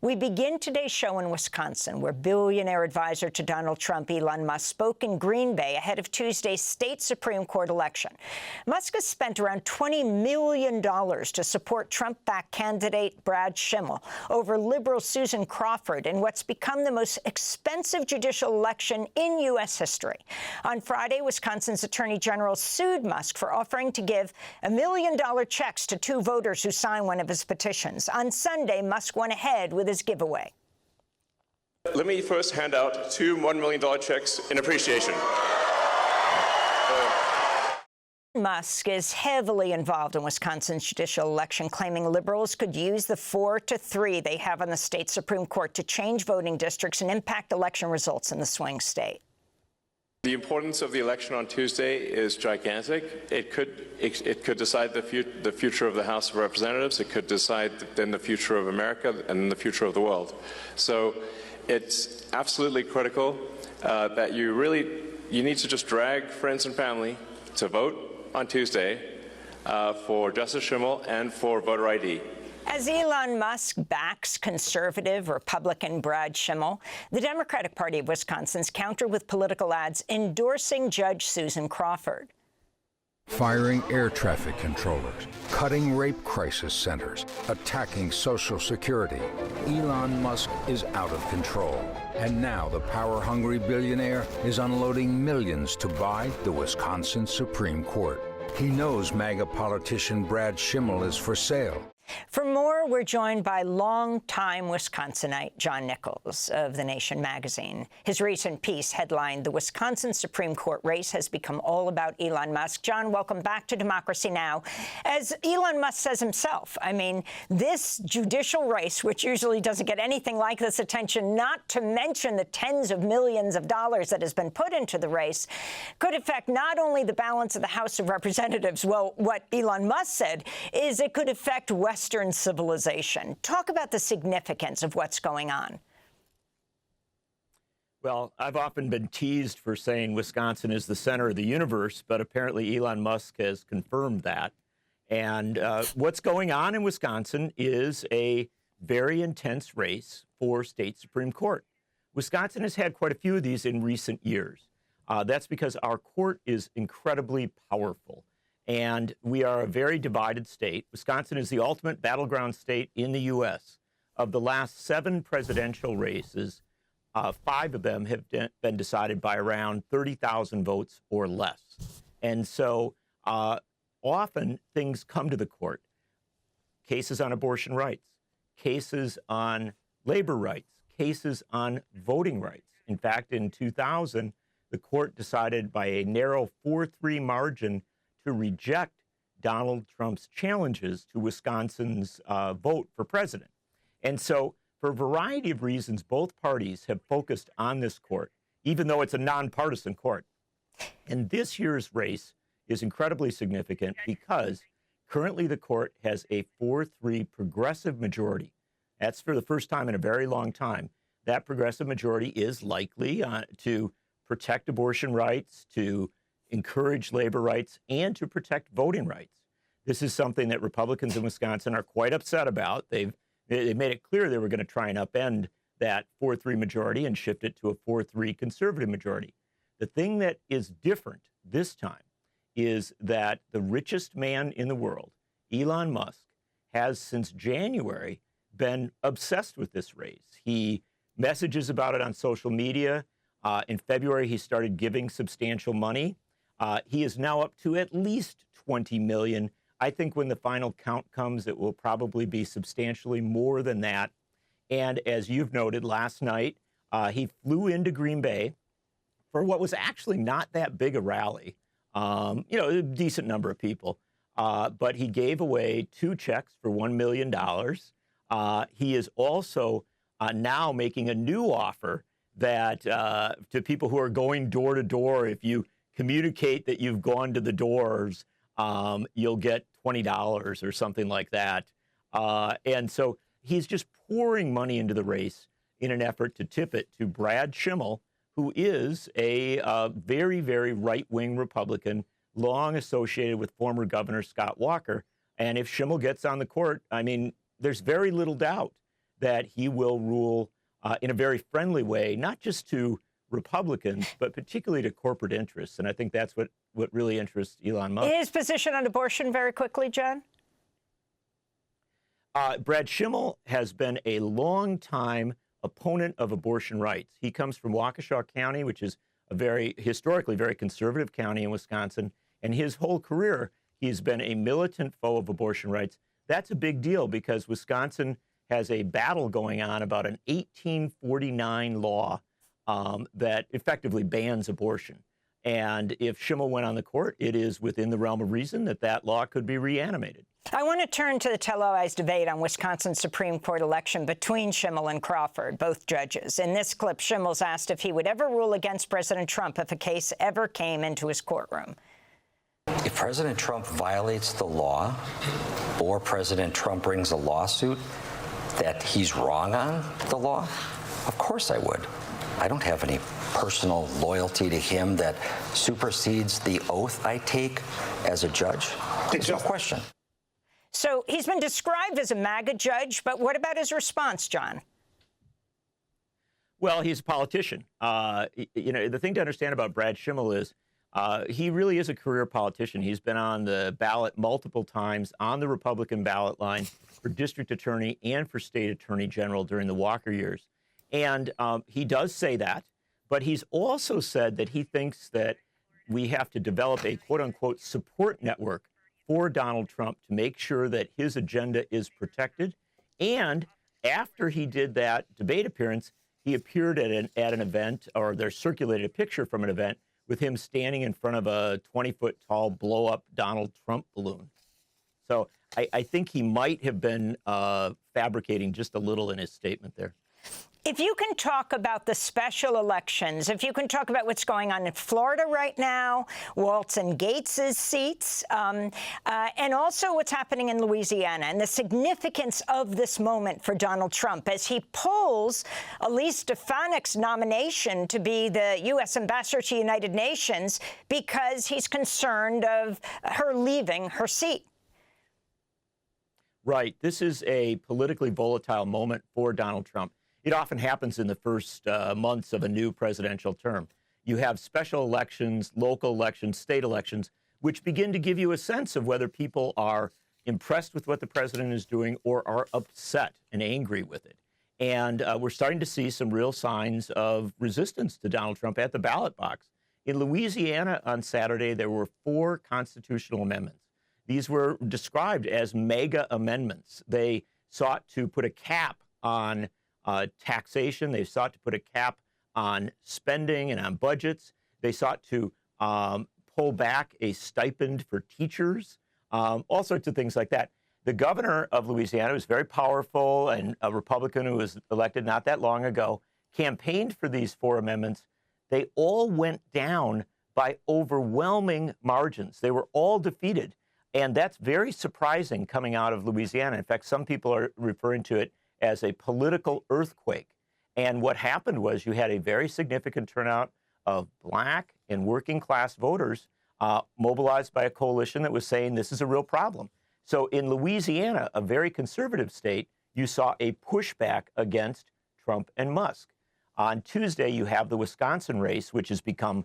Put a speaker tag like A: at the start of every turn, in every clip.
A: We begin today's show in Wisconsin, where billionaire advisor to Donald Trump, Elon Musk, spoke in Green Bay ahead of Tuesday's state Supreme Court election. Musk has spent around $20 million to support Trump-backed candidate Brad Schimmel over liberal Susan Crawford in what's become the most expensive judicial election in U.S. history. On Friday, Wisconsin's attorney general sued Musk for offering to give $1 million checks to two voters who signed one of his petitions. On Sunday, Musk went ahead with his giveaway.
B: Let me first hand out two $1 million checks in appreciation.
A: Musk is heavily involved in Wisconsin's judicial election, claiming liberals could use the 4-3 they have on the state Supreme Court to change voting districts and impact election results in the swing state.
B: The importance of the election on Tuesday is gigantic. It could decide the future of the House of Representatives. It could decide then the future of America and the future of the world. So it's absolutely critical that you need to just drag friends and family to vote on Tuesday for Justice Schimmel and for voter ID.
A: As Elon Musk backs conservative Republican Brad Schimmel, the Democratic Party of Wisconsin's countered with political ads endorsing Judge Susan Crawford.
C: Firing air traffic controllers, cutting rape crisis centers, attacking Social Security. Elon Musk is out of control. And now the power-hungry billionaire is unloading millions to buy the Wisconsin Supreme Court. He knows MAGA politician Brad Schimmel is for sale.
A: For more, we're joined by longtime Wisconsinite John Nichols of The Nation magazine. His recent piece headlined, "The Wisconsin Supreme Court Race Has Become All About Elon Musk." John, welcome back to Democracy Now! As Elon Musk says himself, I mean, this judicial race, which usually doesn't get anything like this attention, not to mention the tens of millions of dollars that has been put into the race, could affect not only the balance of the House of Representatives. Well, what Elon Musk said is it could affect Western civilization. Talk about the significance of what's going on.
D: Well, I've often been teased for saying Wisconsin is the center of the universe, but apparently Elon Musk has confirmed that. And what's going on in Wisconsin is a very intense race for state Supreme Court. Wisconsin has had quite a few of these in recent years. That's because our court is incredibly powerful. And we are a very divided state. Wisconsin is the ultimate battleground state in the U.S. Of the last 7 presidential races, 5 of them have been decided by around 30,000 votes or less. And so often things come to the court. Cases on abortion rights, cases on labor rights, cases on voting rights. In fact, in 2000, the court decided by a narrow 4-3 margin to reject Donald Trump's challenges to Wisconsin's vote for president. And so, for a variety of reasons, both parties have focused on this court, even though it's a nonpartisan court. And this year's race is incredibly significant because currently the court has a 4-3 progressive majority. That's for the first time in a very long time. That progressive majority is likely to protect abortion rights, to encourage labor rights, and to protect voting rights. This is something that Republicans in Wisconsin are quite upset about. They made it clear they were going to try and upend that 4-3 majority and shift it to a 4-3 conservative majority. The thing that is different this time is that the richest man in the world, Elon Musk, has since January been obsessed with this race. He messages about it on social media. In February, he started giving substantial money. He is now up to at least 20 million. I think when the final count comes, it will probably be substantially more than that. And as you've noted, last night, he flew into Green Bay for what was actually not that big a rally. A decent number of people. But he gave away 2 checks for $1 million. He is also now making a new offer that to people who are going door to door, if you communicate that you've gone to the doors, you'll get $20 or something like that. And so he's just pouring money into the race in an effort to tip it to Brad Schimmel, who is a very, very right-wing Republican, long associated with former Governor Scott Walker. And if Schimmel gets on the court, I mean, there's very little doubt that he will rule in a very friendly way, not just to Republicans, but particularly to corporate interests. And I think that's what really interests Elon Musk.
A: His position on abortion, very quickly, John?
D: Brad Schimmel has been a long-time opponent of abortion rights. He comes from Waukesha County, which is a historically very conservative county in Wisconsin, and his whole career, he's been a militant foe of abortion rights. That's a big deal because Wisconsin has a battle going on about an 1849 law that effectively bans abortion. And if Schimmel went on the court, it is within the realm of reason that that law could be reanimated.
A: I want to turn to the televised debate on Wisconsin's Supreme Court election between Schimmel and Crawford, both judges. In this clip, Schimmel's asked if he would ever rule against President Trump if a case ever came into his courtroom.
E: If President Trump violates the law or President Trump brings a lawsuit that he's wrong on the law, of course I would. I don't have any personal loyalty to him that supersedes the oath I take as a judge. There's no question.
A: So he's been described as a MAGA judge, but what about his response, John?
D: Well, he's a politician. The thing to understand about Brad Schimmel is he really is a career politician. He's been on the ballot multiple times on the Republican ballot line for district attorney and for state attorney general during the Walker years. And he does say that, but he's also said that he thinks that we have to develop a quote-unquote support network for Donald Trump to make sure that his agenda is protected. And after he did that debate appearance, he appeared at an event, or there circulated a picture from an event with him standing in front of a 20-foot tall blow-up Donald Trump balloon. So I think he might have been fabricating just a little in his statement there.
A: If you can talk about the special elections, if you can talk about what's going on in Florida right now, Waltz and Gates's seats, and also what's happening in Louisiana and the significance of this moment for Donald Trump as he pulls Elise Stefanik's nomination to be the U.S. ambassador to the United Nations because he's concerned of her leaving her seat.
D: Right. This is a politically volatile moment for Donald Trump. It often happens in the first months of a new presidential term. You have special elections, local elections, state elections, which begin to give you a sense of whether people are impressed with what the president is doing or are upset and angry with it. And we're starting to see some real signs of resistance to Donald Trump at the ballot box. In Louisiana on Saturday, there were 4 constitutional amendments. These were described as mega amendments. They sought to put a cap on taxation. They sought to put a cap on spending and on budgets. They sought to pull back a stipend for teachers, all sorts of things like that. The governor of Louisiana was very powerful and a Republican who was elected not that long ago, campaigned for these 4 amendments. They all went down by overwhelming margins. They were all defeated. And that's very surprising coming out of Louisiana. In fact, some people are referring to it as a political earthquake. And what happened was you had a very significant turnout of black and working class voters mobilized by a coalition that was saying this is a real problem. So in Louisiana, a very conservative state, you saw a pushback against Trump and Musk. On Tuesday, you have the Wisconsin race, which has become,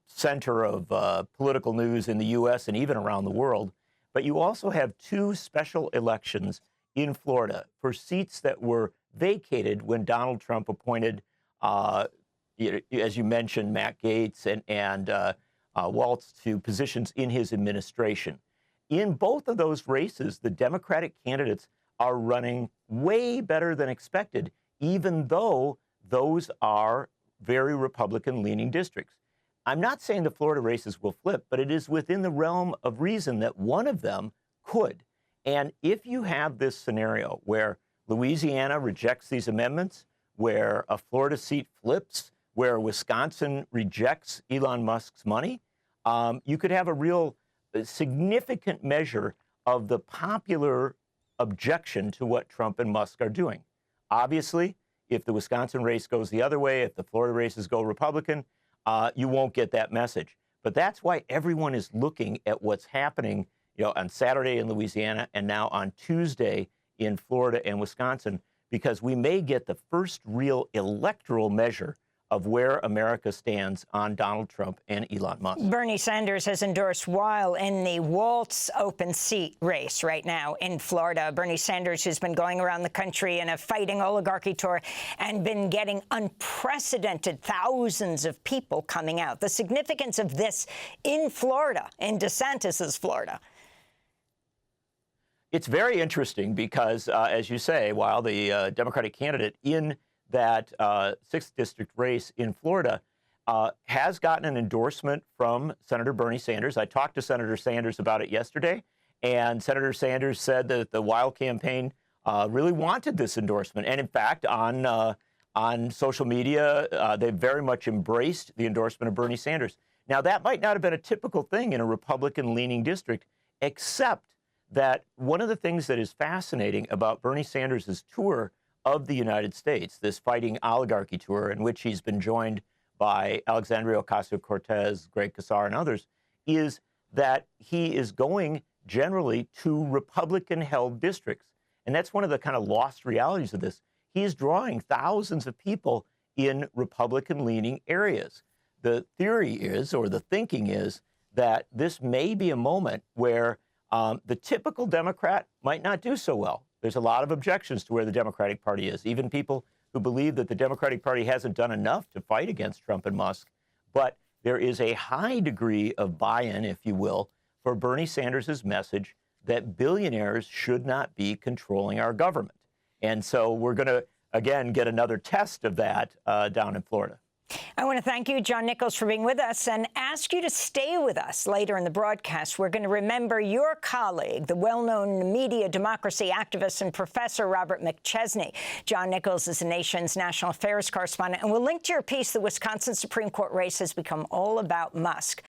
D: center of political news in the U.S. and even around the world. But you also have 2 special elections in Florida for seats that were vacated when Donald Trump appointed, as you mentioned, Matt Gaetz and Waltz to positions in his administration. In both of those races, the Democratic candidates are running way better than expected, even though those are very Republican-leaning districts. I'm not saying the Florida races will flip, but it is within the realm of reason that one of them could. And if you have this scenario where Louisiana rejects these amendments, where a Florida seat flips, where Wisconsin rejects Elon Musk's money, you could have a real significant measure of the popular objection to what Trump and Musk are doing. Obviously, if the Wisconsin race goes the other way, if the Florida races go Republican, you won't get that message. But that's why everyone is looking at what's happening, on Saturday in Louisiana and now on Tuesday in Florida and Wisconsin, because we may get the first real electoral measure of where America stands on Donald Trump and Elon Musk.
A: Bernie Sanders has endorsed while in the Waltz open seat race right now in Florida. Bernie Sanders, who's been going around the country in a fighting oligarchy tour and been getting unprecedented thousands of people coming out. The significance of this in Florida, in DeSantis's Florida.
D: It's very interesting because, as you say, while the Democratic candidate in that 6th district race in Florida has gotten an endorsement from Senator Bernie Sanders. I talked to Senator Sanders about it yesterday, and Senator Sanders said that the Wild campaign really wanted this endorsement. And in fact, on social media, they very much embraced the endorsement of Bernie Sanders. Now, that might not have been a typical thing in a Republican-leaning district, except that one of the things that is fascinating about Bernie Sanders' tour of the United States, this fighting oligarchy tour in which he's been joined by Alexandria Ocasio-Cortez, Greg Casar, and others, is that he is going generally to Republican-held districts. And that's one of the kind of lost realities of this. He is drawing thousands of people in Republican-leaning areas. The theory is, or the thinking is, that this may be a moment where the typical Democrat might not do so well. There's a lot of objections to where the Democratic Party is, even people who believe that the Democratic Party hasn't done enough to fight against Trump and Musk. But there is a high degree of buy-in, if you will, for Bernie Sanders' message that billionaires should not be controlling our government. And so we're going to, again, get another test of that down in Florida.
A: I want to thank you, John Nichols, for being with us and ask you to stay with us later in the broadcast. We're going to remember your colleague, the well-known media democracy activist and professor Robert McChesney. John Nichols is the nation's national affairs correspondent, and we'll link to your piece, The Wisconsin Supreme Court Race Has Become All About Musk.